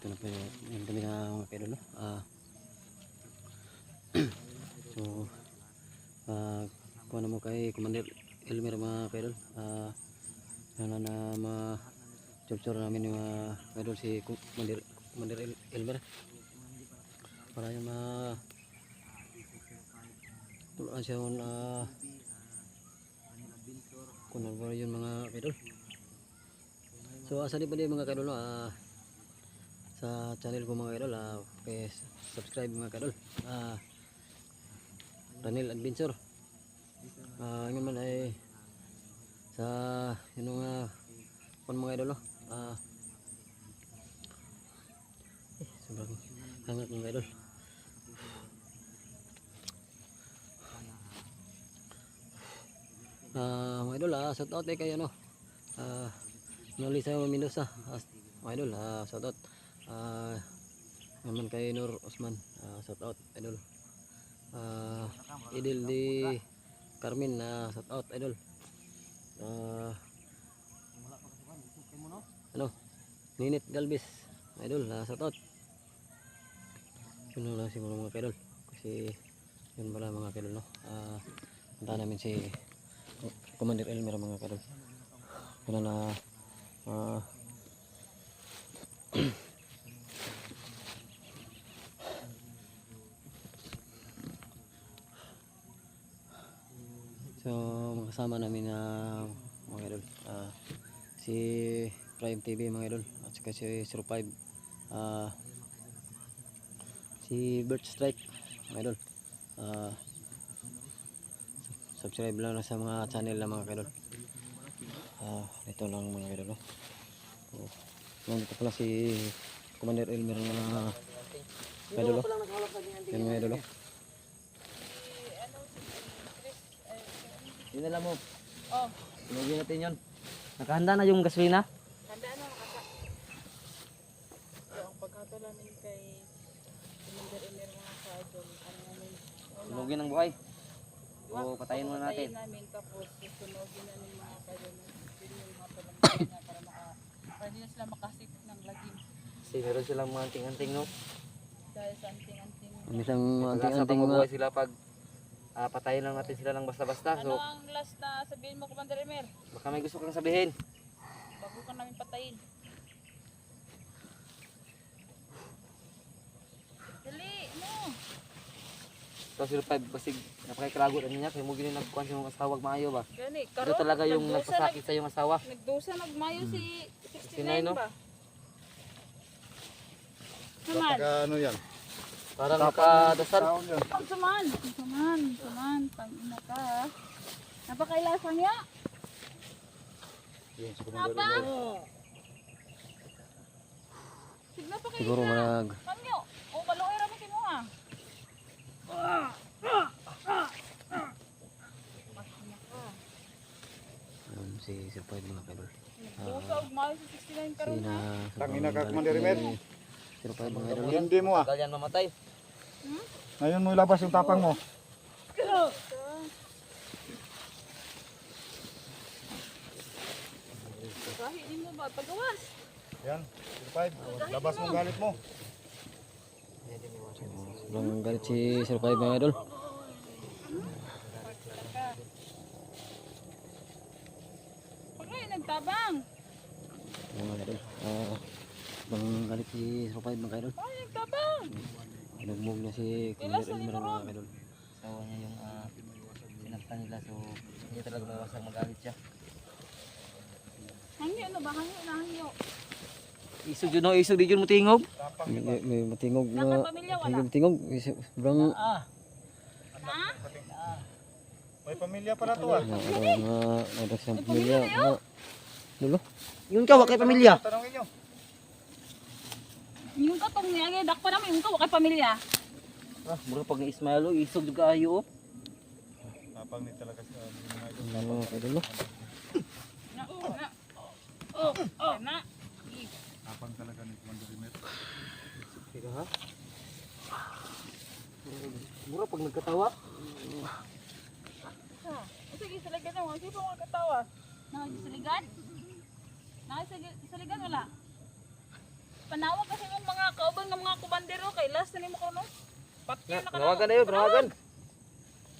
Ito na po yun kami na mga kaidol, no? So kuha na mo kay Commander Elmer mga kaidol. Na ma-capture namin yung kaidol si Commander Elmer para yung tulaan siya kung ano ba yun mga kaidol. So asa di pa din mga kaidol, no? Sa channel ko mga kaidol, okay, subscribe mga kaidol. Ranil Adventure. Ngayon man ay sa yun nga kung mga idol, no? Sobrang hangat mga idol. Mga idol, shout out kay ano, Nolisa Mendoza, mga idol, shout out. Naman kay Nur Osman, shout out idol. Idil di Carmen, shout out idol. Ano, Ninit Galvis idol, shout out. Yun lang siguro mga kaidol, kasi yun pala mga kaidol, no? Punta namin si Commander Elmer mga kaidol. Yun na so makasama namin mga idol, si Prime TV mga idol, at saka si 05, si Bird Strike mga idol. Subscribe lang sa mga channel na mga idol. Ito lang mga idol, no? Nandito pala si Commander Elmer mga idol, yan mga idol. Yun na lang mo. Ilugin natin yun. Nakahanda na yung gasolina? Handa na makasa. So, ang paghato namin kay Commander Elmer mga ka-idol, ano namin, Ilugin ng buhay. O patayin muna natin. Patayin namin, tapos susunogin namin mga ka-idol. Yun yung hato namin na para hindi na sila makasip ng lagim. Kasi meron silang mga anting-anting, no? Dahil sa anting-anting. Isang Anting-anting mga sila pag patayin lang natin sila ng basta-basta. Ano So, ang last na sabihin mo, Commander Elmer? baka may gusto kang sabihin. Bago ka namin patayin. Dali, ano? So, 05, basig napakikalagot niya. Kaya mo gini nagkuhan sa mga asawag maayo ba? Gani, Ito talaga yung nagpasakit sa yung asawa. Nagdusa, nagmayo si 69, 69 no? ba? Naman. Ano yan? Parang nakadasal. Saman. Tangina ka. Napakailasa niya. Apa? Sigla pa kayo. siguro Kanyo. O malungay rami kimo ha. si 05 mga kaidol. Nagdusa, ugmayo si 69 karon ha. Tangina ka, Commander Elmer. 05 mga idol. Hindi mo ah. Tagal yan mamatay. Ngayon mo ilabas yung tapang mo. Kahit din mo ba? Pagawas. Yan, 5. Labas mo galit mo. Sobrang galit si 05 mga idol. Pagay, nagtabang. Mga idol. Sobrang galit si 05 mga idol. Ay, nagtabang. Inugbog na si Commander Elmer mga idol. Asawa niya yung sinaktan nila. So, hindi talaga mawasang magalit siya. Hangyo, ano ba? Hangyo. Isog yun, no? Isog di yun mo tingog. May matingog na. Nakapamilya wala? May matingog. Sobrang Ha? May pamilya pala to ah. nadas ng pamilya. Dulo. Yun ka, wakay pamilya. Tanongin nyo. Yung katong niya, dak pa naman yung kay pamilya. Mura pag ni-Ismael, isog juga ayo. Tapang ni talaga sa mga idol. Mga idol, no? Na. Tapang talaga ni Commander Elmer. Teka ha? Mura pag nagkatawa. Sige, saligan na. Sige pa mga katawa. Nakasaligan? Nakasaligan wala? Panawag kasi yung mga kauban ng mga kubandero kay last na nimo ko no. Patya na ka. Panawagan na yun, panawagan.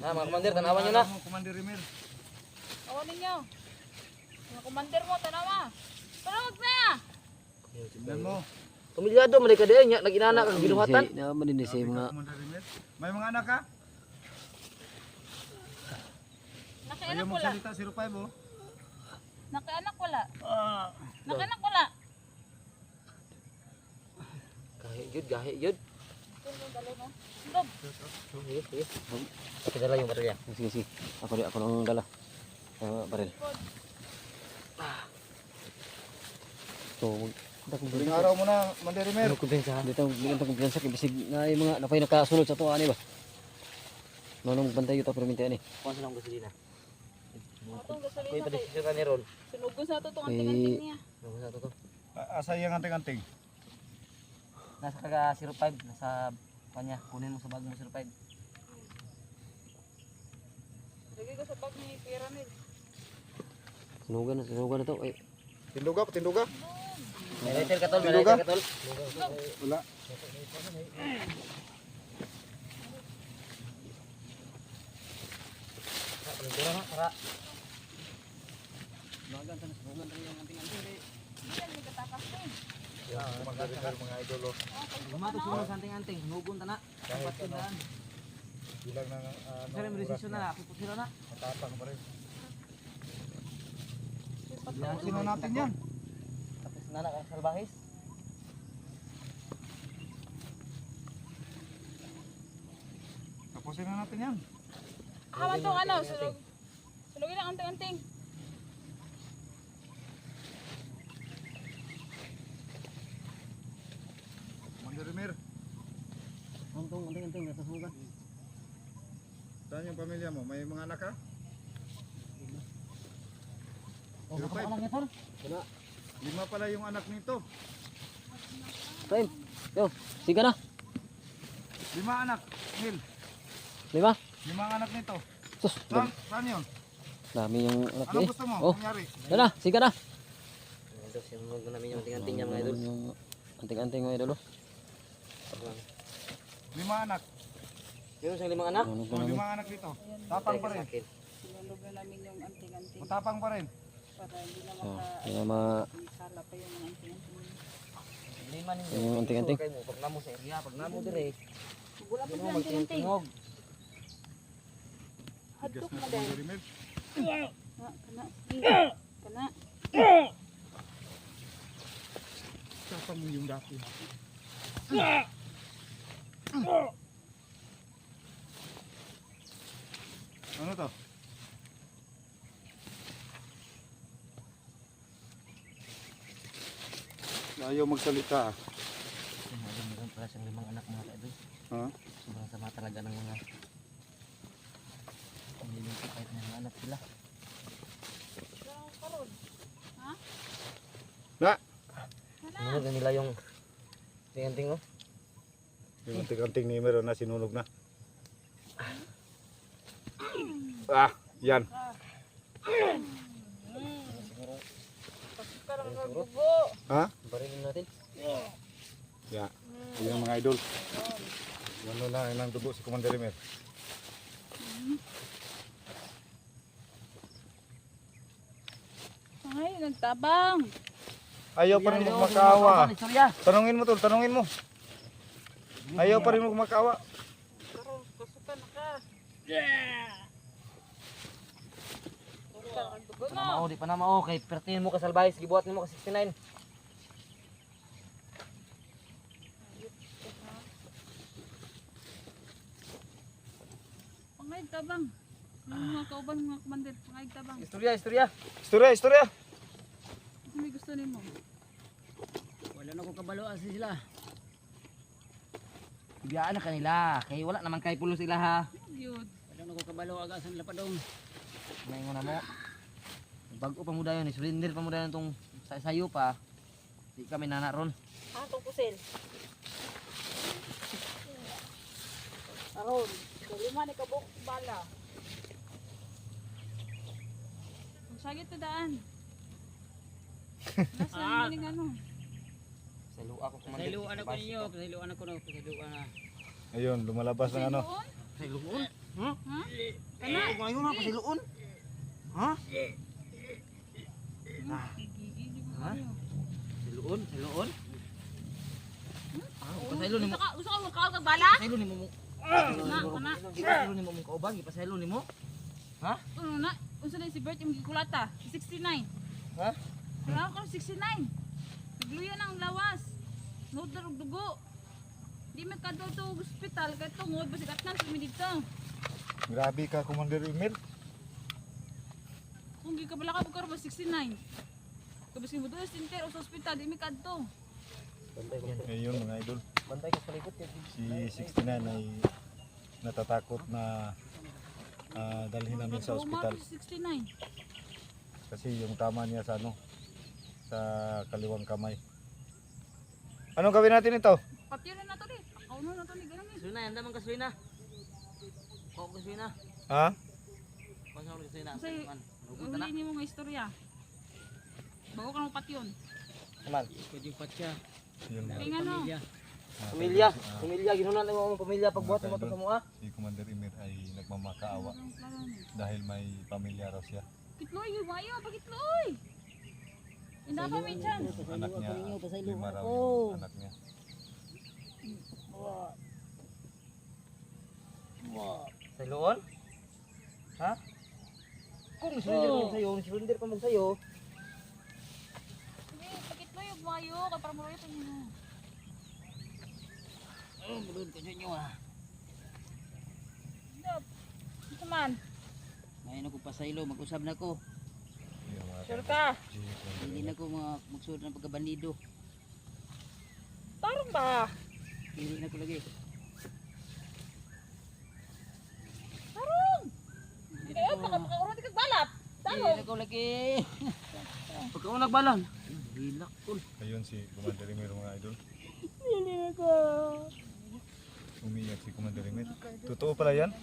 Na, mga komandir, tanawan nyo na. Mo, Commander Rimer. Awan ninyo. Mga kumander mo tanawa. Panawag na. Tignan mo. Pamilyado, malika din. Nag-inana kang ginuhatan. Naman din sa mga Commander Rimer. May mga anak ka? Ayaw Nakainak mo wala. salita 05 oh. Nakainak wala. Ah. Nakainak wala. Gahi yun. Ito dalo mo. Dob. Sige, sige. Pakidala yung baterya. sige sige. Ako nang dala. Baril. So, Huling araw mo na, Commander Rimer. Ano kumpensa? dito dito kumpiyansa kay bisig nga yung mga napay nakasulod sa tuwa ani ba. Nonong bantay yuta perminta ani. Kuha silang gasolina. Atong Kuha gasolina pa kay desisyon ka ni Ron. sinugod sa to tong anting-anting niya. Ano sa to? Asa yung anting-anting? Nasa kaga 05, nasa kanya. Kunin mo sa bag mo 05. Lagi ko sa bag ni Pyramid. Sinugan na to. Ay, Tinduga, patinduga. May lighter ka tol, may Tinduga? lighter ka tol. Wala. Pintura na, para. Diyan may katakas din. Commander Rimer, mga idol oh. Lumato sumo sa anting-anting. Hunugon ta na. Dapat tindaan. Bilang ng Sir, may desisyon na. Ako po sila na. matapang pa rin. Yan, Sino natin yan? Tapos na na salbahis. Tapusin na natin yan. Haman tong ano, sunog. Sunugin ang anting-anting. Commander Rimer, Antong anting natasugan. saan yung pamilya mo? May mga anak ka? Oh, nakapakalang niya tol. 5 pala yung anak nito. Time. Yo, siga na. 5 anak, Hil. 5. 5 anak nito. Sus, Saan yun? dami yung anak Anong eh. gusto mo? Oh, Mangyari? dala, siga na. Ito, sinunog na namin yung anting-anting niya mga idol. Yung anting-anting mga idol. 5 anak. Yun siyang 5 anak. Ano Oh, 5 anak dito. Tapang pa rin. Sinulog na namin yung anting-anting Matapang pa rin. para hindi na Oh, maka kaya sala pa yung anting-anting. Lima ninyo. Yung anting-anting. Sure kayo mo, pag namo sa area, pag namo dire. Wala pa Hindi mo yung anting-anting. magtingog. Hadtok Gas na na dahil. Commander Rimer. Kana, sige. Kana. Tapang mo yung dati. Ano to? Ayaw magsalita. Meron pala siyang 5 anak mga idol. Ha? Sobrang sama talaga ng mga pamilya kahit na mga anak sila. Parang karon. Ha? Na! Sinunog na nila yung anting-anting oh. Yung anting-anting ni meron na sinunog na. Ah, yan. Parang kagubo. Ha? Barilin natin. Ya. Yan mga idol. Ano na ilang dugo si Commander Rimer. Ay, nagtabang. Ayaw pa rin magmakawa. Istorya. Tanungin mo tol, tanungin mo. Ayaw pa rin magmakawa. Karon, kasukan na ka. Yeah! Parang dugo na. Panamao, di panamao. Kay pertin mo ka salbahis, gibuhat mo ka 69. Pangay tabang. Yung mga kauban, mga kumandir, pangay tabang. Istorya, istorya. Istorya, istorya. Ano may gusto nimo? Wala na ko kabaloan sila. Biyaan na kanila. Kay wala naman kay pulo sila ha. Yun. Wala na ko kabalo agasan lapadong. Ngayon na mo. Bago pa mo dayon, surrender pa mo dayon tong sayo pa. Di kami nanaron. Ah, itong pusil. Aron, lima ni kabuk bala. Ang sagit na daan. Nasa yung ano? Pasaylo ako commander. Pasayloan ako ninyo, pasayloan ako no, pasayloan na. Ayun, lumalabas ng ano. Pasayloon? Ha? Ha? Kana? Ngayon na pasayloon? Ha? Ha? Pasayloon? Pasayloon? Pasaylo nimo. Gusto ka magkaon kag bala? Pasaylo nimo mo. Kana. Pasaylo nimo mong kaubang, pasaylo nimo. Ha? Ano na? Unsa na si Bert yung gikulata? 69. Ha? Wala ko 69. Nagluya na ang lawas. Nod na og dugo. Di man kadto to hospital kay tungod basi katnan kami dito. Grabe ka, Commander Emil. Kung gikabala ka pagkaroon 69. Kabis mo doon center o sa hospital di mi kadto. Ayun mga idol. Bantay ka sa likod. Si 69 ay natatakot na dalhin namin sa ospital. 69. Kasi yung tama niya sa ano, sa kaliwang kamay. Anong gawin natin ito? Patiyo na to di. Kauno na to ni ganun. Gasolina, handa man gasolina. Kuha ko gasolina. Ha? Kuha ko gasolina. Kasi Nugot na. uli ni mo nga istorya. Bago ka mo patyon. Naman. Pwede patya. Yun mga Kaya ano? Pamilya. Pamilya. Pamilya. Ginunan na mo pamilya pagbuhat mo ito sa mua. si Commander Emil ay nagmamakaawa dahil may pamilya raw siya. Kitloy, mayo, pagitloy. Hindi pa mi dyan. Yung anak niya, lima raw yung anak niya. Sayloon? Ha? Kung surrender pa sa'yo, surrender pa mo sa'yo. Hindi, pagitloy, mayo, kay para maroyo pa niyo. Bulod ka dyan nyo ah. Ito man, Ngayon ako pasaylo, mag-usab na ko. Yun, mga sure kaibigan. ka. Si Commander Hindi Emil. na ko magsuot ng pagkabandido. Tarong ba? Hindi na ko lagi. Tarong! Kaya pagkaroon di kag balap. Hindi Tarong! na ko lagi. Pagka ako nagbalan. Hilak ko. Ayun si Commander Emil mga idol. Hindi ko. Umiyak si Commander Emil. Totoo pala yan?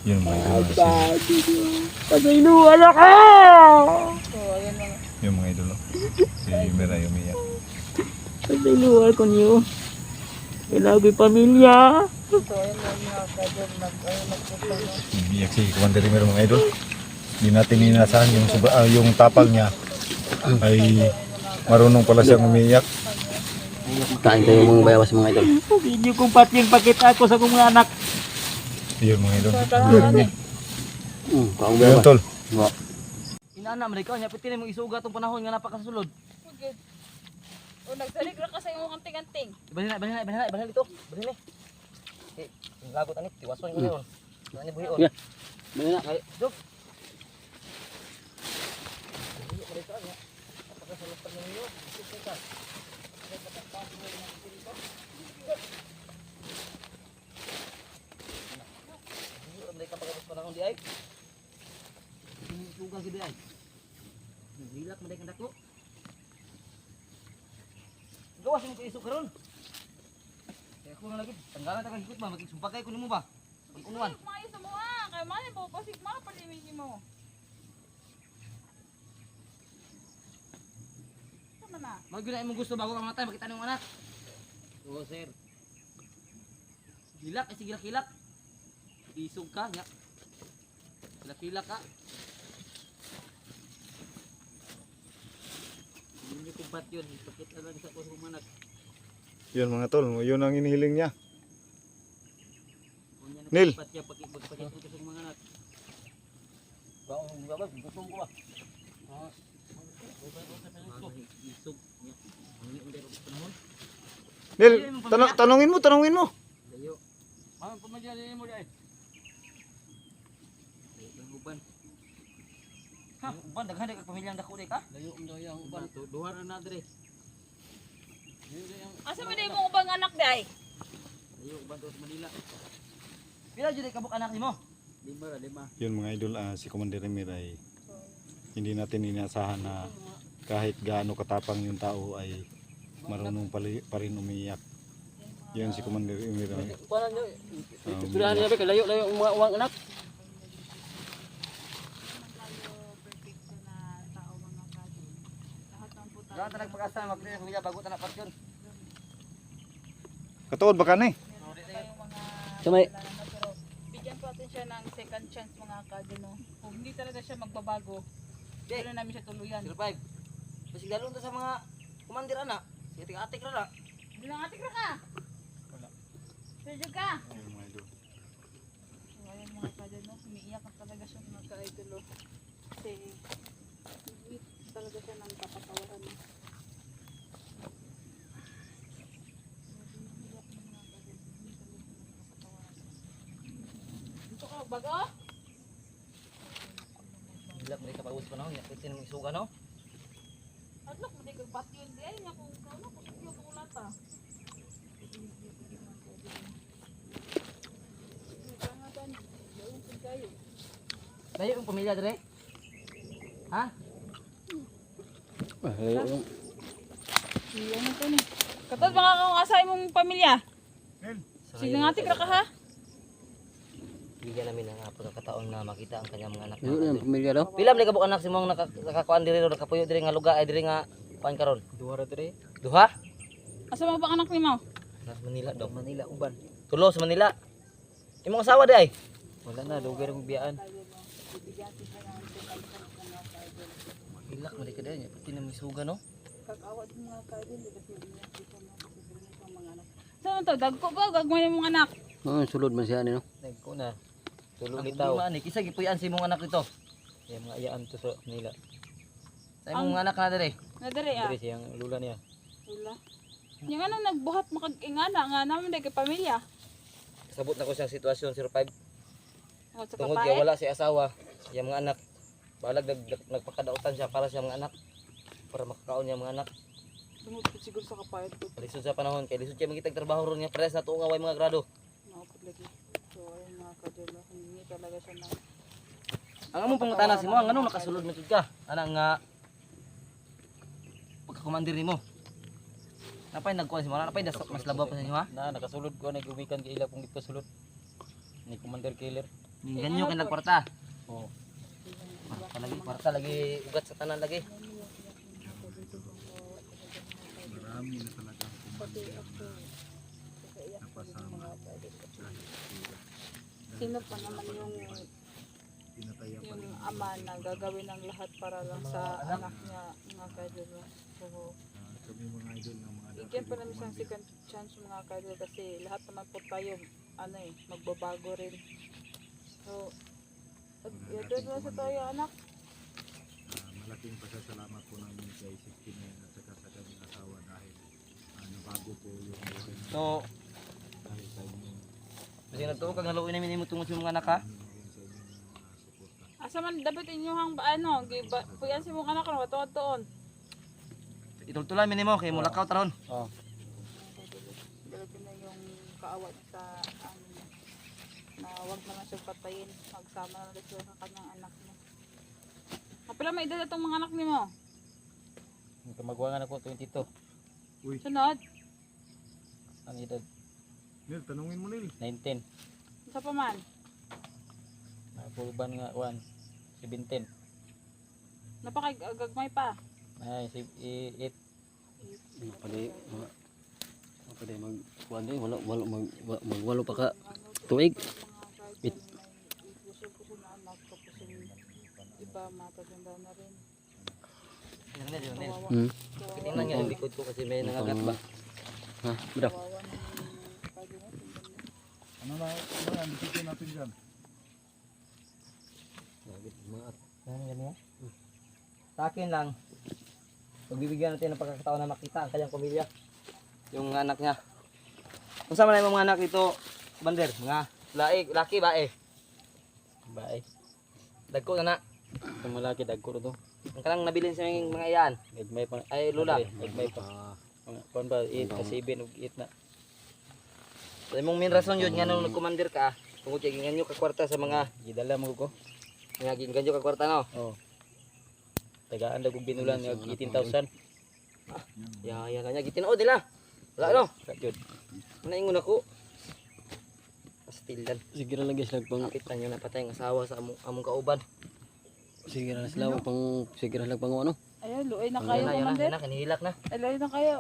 Yun mga idol. Pasayluan ako! Yung mga idol. Si Miray umiyak. Pasayluan ko niyo. Kailangan pamilya. Umiyak si Commander Emil mga idol. Hindi natin inasahan yung, yung tapal niya ay marunong pala siyang umiyak. Kain tayo mga bayawas mga idol. Video kong patin pakita ako sa kong mga anak. Yun mga idol. Yun, Kaong yun tol. Inaana man ikaw, nya piti mong isuga tong panahon nga napakasulod. O nagsalig ra ka sa imong anting-anting. Ibalhin ito. Ibalhin. Okay, lagot ani, tiwason ko ngayon. Ani buhion. Yeah. Mali na. Ay, dok. Gawas mo kayo isok karon. Kaya ako na lagi, tanggalan ta kang hikot ba, magsumpagay ko nimo ba? Ang unuan. Mayo sa mga. Kaya mali po, pasig mga palimigin mo. Tama na. Maguna imong gusto bago ka matay, makita nimo anak. Oo sir. Gilak, ay sige gilak. Isog ka nya. Gilak ka. Hindi ko pat yun. Pakita lang sa ko sa mga anak. Yun mga tol. Yun ang inihiling niya. Kung yan Nil. ang patya, pakita ko sa mga anak. Baong babag, gusto ko ba? Mga isog. Ang yung dero sa panahon. Nil, tanungin mo. Layo. Ma'am, pumadya din mo dai. Layo ng uban. Ha, uban daghan kag pamilyang dako day ka? Layo ang daw yung uban. Duha na dre. Asa mo din mo ubang anak day? Layo uban to sa Manila. Pila jud kabuk anak nimo? 5. Yun mga idol, si Commander Emil ay hindi natin inasahan na kahit gaano katapang yung tao ay marunong pa rin umiyak. Yan si Commander Emir. Kuanan nyo. Pilihan niya ba kay layo-layo ang mga uwang anak. perfecto na tao mga kadol. Lahat ng puta. Dapat na nagpag-asa magkita sa pamilya bago ta na parsyon. Katuod ba ka ni? Sa may Pero bigyan po natin siya ng second chance mga kadol. No? Kung hindi talaga siya magbabago, hindi na namin siya tuluyan. 05. Basi dalon ta sa mga kumandir ana. Sige atik ra. Hindi lang atik na ka. Sergio ka. Ayun mga idol. So, ayun mga kadol, no? Umiiyak na talaga siya mga ka-idol. Oh. Kasi weak talaga siya ng kapatawaran. No? Dito ka, bago? Bila mo ka paus pa no. Ya pwede mo isuga no. Adlok mo di kag batyon di ay nya kung kauna ko sugyo ko ulata. Layo ang pamilya dire. Ha? Layo yung Iyan na to ni. Katod mga kung asay mong pamilya. Sino nga tikra ka ha? Bigyan namin ng pagkakataon na makita ang kanyang mga anak. layo yung pamilya daw. Pila man kabuk anak si mong nakakuan diri ro nakapuyo diri nga lugar ay diri nga kuan karon. duha ra dire. Duha? Asa mo ba anak nimo? Nasa Manila daw. Manila uban. Tulo sa Manila. Imong asawa di ay. Wala na dugay ra biyan. Pila mo di ka diri pati na misuga no. Kag-awa din mga kaidol kasi niya dito na sa mga anak. Saan to? Dagko ba? Gagmay mong anak. Sulod man siya ni no. Nagko na. Tulo Ang litaw. problema ni kisa gipuy-an si imong anak dito. Yung mga ayaan to sa nila. Sa imong anak na diri. Nadiri ah. Dire siyang lula niya. Wala. Yung ano nagbuhat makag-ingana nga naman dahil kay pamilya. Sabot na ko siyang sitwasyon 05. O sa Tungod kay kapae. wala si asawa, yung mga anak. Balag nagpakadautan siya para sa mga anak. Para makakaon niya mga anak. Tungod ko siguro sa kapae. Lisod sa panahon kay lisod siya magitag trabaho ron niya pares na tuong away mga grado. Nakapag lagi. So ayun mga kadol. Hindi talaga siya na. Ang among pangutana si mo, ang anong nakasulod mo ka? Anang nga pagkakumandir nimo. Napay nagkuan si mo, napay mas labaw pa sa inyo ha? Na nakasulod ko na gumikan kay ila kung ipasulod. Ni Commander Killer. Ganyo kay nagkwarta. Oh. Kwarta lagi ugat sa tanan lagi. Marami na talaga ang napasama. Sino pa naman yung Pinataya pa yung ama na gagawin ng lahat para lang sa anak niya mga kadol. So kami mga idol ng mga bigyan pa namin siyang second chance mga kadol kasi lahat naman po tayo ano eh magbabago rin. So yun na sa tayo anak. malaking pasasalamat po namin kay 69 at saka sa kanyang asawa dahil nabago po yung buhay niya So, dahil sa inyong kasi nagtuo kang haluin namin imo tungod sa mga anak ha. suporta. Asa man dapat inyong ano giba puyan si mong anak no tuon. Itultulan mi nimo kay mulakaw taron. Oh. Grabe na yung kaawa niya sa ano niya. Na wag na lang siya patayin. Magsama na lang siya sa kanyang anak niya. Kapila may edad itong mga anak ni mo? Kamagwangan ako 22. Sunod? Ang edad Nil, tanungin mo Nil. 19. Isa pa man? Pulban nga 1. 17. Napakagagmay pa. Ay, 8. Pwede pwede magkuan din wala magwalo pa ka tuig. Mga kahit may kusog-kusog na anak tapos yung iba mataganda na rin. Kawawa. Tingnan nga yung likod ko kasi may nangagat ba. Ha, bro. Kawawa ng kaginet. Ano na, bisikin natin dyan. Ano yan niya? Sa akin lang, pagbibigyan natin ng pagkakataon na makita ang kanyang pamilya. Yung anak niya. Kung saan man na yung mga anak dito, Bander, mga laki ba eh? Bae. Dagko na na. Itong malaki dagko to. Ang kanang nabilin sa mga iyan. Gagmay pa. Ay, lula. Gagmay pa. Kuan ba 8 kasi 7 ug 8 na. So, imong main rason yun nga nung nagkumandir ka, tungkol kay ganyo ka kwarta sa mga Gidala mo ko. nga ganyo ka kwarta no. Oh. Tagaan dag og binulan nga 18,000. Ya kanya gitinood nila. Wala no. Radyod. Manaingon ako. Pastilan. Sige ra lang guys, pang Kapit na nyo napatay ang asawa sa among kauban. sige ra sila pang sige ra lang pang ano. Ayun, luoy na Yun kayo, na, yun na, Commander. yun na, kanihilak na. Ay, luoy na kayo.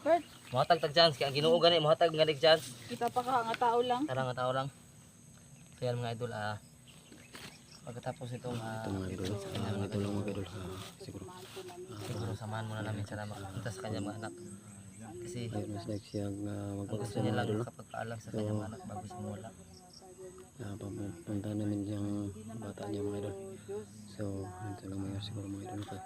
Bert, Muhatag tag chance, kaya ang ginoo gani, muhatag nga chance. kita pa ka nga tao lang. Tara nga tao lang. So yan mga idol, pagkatapos itong Ito mga idol. Ito lang mga idol. Siguro. siguro samahan muna namin siya na makapunta sa kanyang mga anak. Kasi Ayun mas like siyang gusto magpapasya niya mga lang idol. nakapagpaalam sa kanyang mga anak bago simula. Papunta namin yung bata niya mga idol. So, ito lang mga siguro mga idol.